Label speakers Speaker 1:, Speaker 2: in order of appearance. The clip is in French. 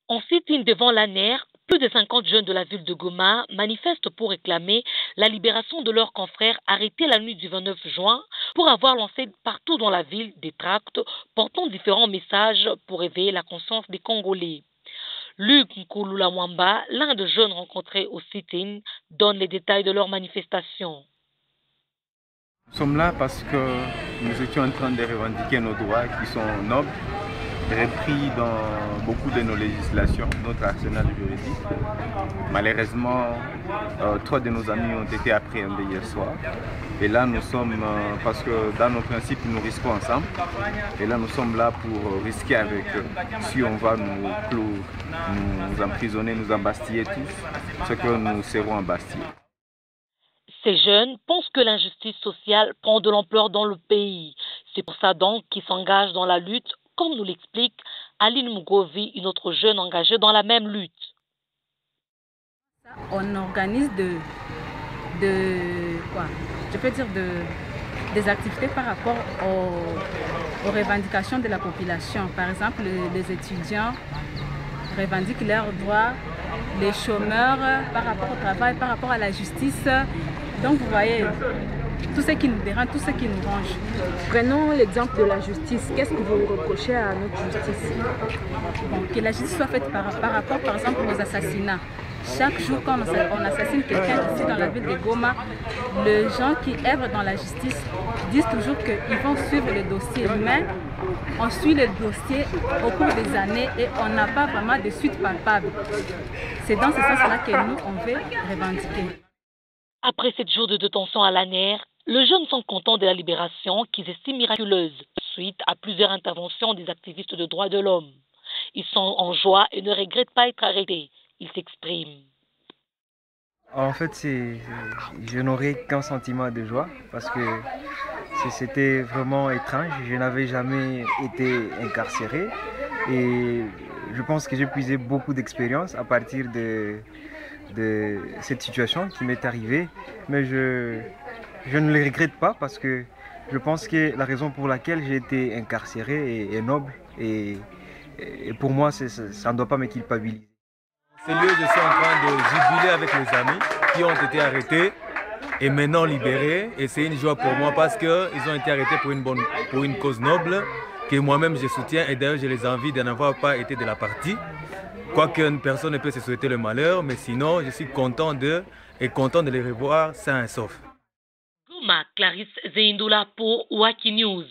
Speaker 1: En sit-in devant l'ANER, plus de 50 jeunes de la ville de Goma manifestent pour réclamer la libération de leurs confrères arrêtés la nuit du 29 juin pour avoir lancé partout dans la ville des tracts portant différents messages pour éveiller la conscience des Congolais. Luc Nkulula Mwamba, l'un des jeunes rencontrés au sit-in, donne les détails de leur manifestation.
Speaker 2: Nous sommes là parce que nous étions en train de revendiquer nos droits qui sont nobles, repris dans beaucoup de nos législations, notre arsenal juridique. Malheureusement, 3 de nos amis ont été appréhendés hier soir. Et là, nous sommes, parce que dans nos principes, nous risquons ensemble. Et là, nous sommes là pour risquer avec eux. Si on va nous clouer, nous emprisonner, nous embastiller tous, c'est que nous serons embastillés.
Speaker 1: Ces jeunes pensent que l'injustice sociale prend de l'ampleur dans le pays. C'est pour ça donc qu'ils s'engagent dans la lutte, comme nous l'explique Aline Mugovi, une autre jeune engagée dans la même lutte.
Speaker 3: On organise des activités par rapport aux revendications de la population. Par exemple, les étudiants revendiquent leurs droits, les chômeurs par rapport au travail, par rapport à la justice. Donc vous voyez, tout ce qui nous dérange, tout ce qui nous range.
Speaker 4: Prenons l'exemple de la justice. Qu'est-ce que vous reprochez à notre justice?
Speaker 3: Bon, que la justice soit faite par rapport, par exemple, aux assassinats. Chaque jour, quand on assassine quelqu'un ici dans la ville de Goma, les gens qui œuvrent dans la justice disent toujours qu'ils vont suivre le dossier. Mais on suit le dossier au cours des années et on n'a pas vraiment de suite palpable. C'est dans ce sens-là que nous, on veut revendiquer.
Speaker 1: Après 7 jours de détention à l'ANER, les jeunes sont contents de la libération qu'ils estiment miraculeuse, suite à plusieurs interventions des activistes de droits de l'homme. Ils sont en joie et ne regrettent pas être arrêtés. Ils s'expriment.
Speaker 5: En fait, je n'aurais qu'un sentiment de joie parce que c'était vraiment étrange. Je n'avais jamais été incarcéré et je pense que j'ai puisé beaucoup d'expérience à partir de cette situation qui m'est arrivée. Mais je ne le regrette pas parce que je pense que la raison pour laquelle j'ai été incarcéré est noble et pour moi, ça ne doit pas me culpabiliser.
Speaker 6: C'est lieu, je suis en train de jubiler avec mes amis qui ont été arrêtés et maintenant libérés. Et c'est une joie pour moi parce qu'ils ont été arrêtés pour une cause noble que moi-même je soutiens. Et d'ailleurs, je les envie de n'avoir pas été de la partie. Quoique personne ne peut se souhaiter le malheur, mais sinon, je suis content de les revoir sains et saufs.
Speaker 1: Goma, Clarisse Zeindula pour Waki News.